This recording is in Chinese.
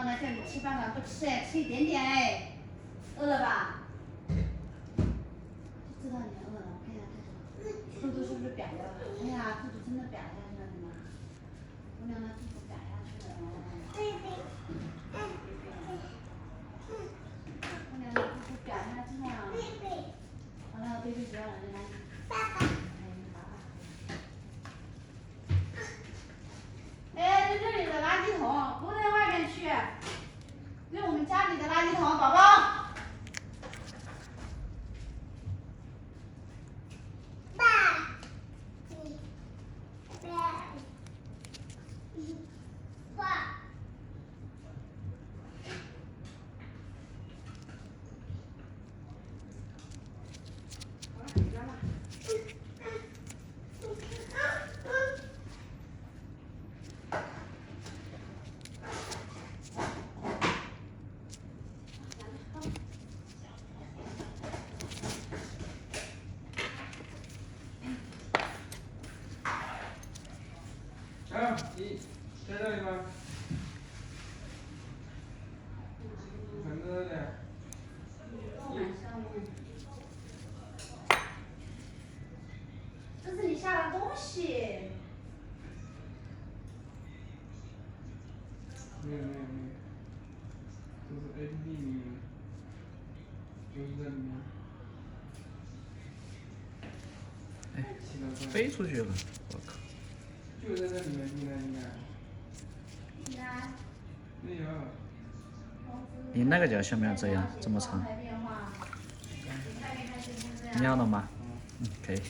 刚才叫你吃饭了，不吃哎，吃一点点哎，饿了吧？知道你饿了，我看一下肚子，肚肚是不是瘪掉了？哎呀，肚子真的瘪下去了，怎么？姑娘的肚子瘪下去了，姑娘的肚子瘪下去了。好了，贝贝不要了，在哪里？爸爸。哎，在这里的垃圾桶，不在外面去，在我们家里的垃圾桶，宝宝。你在这里吗？很热的。这是你下的东西。没有，这是 APP 里面，就是在里面。哎，飞出去了，我靠！就在这里面，进来。没有。你那个脚像不像这样这么长？尿了吗？可以。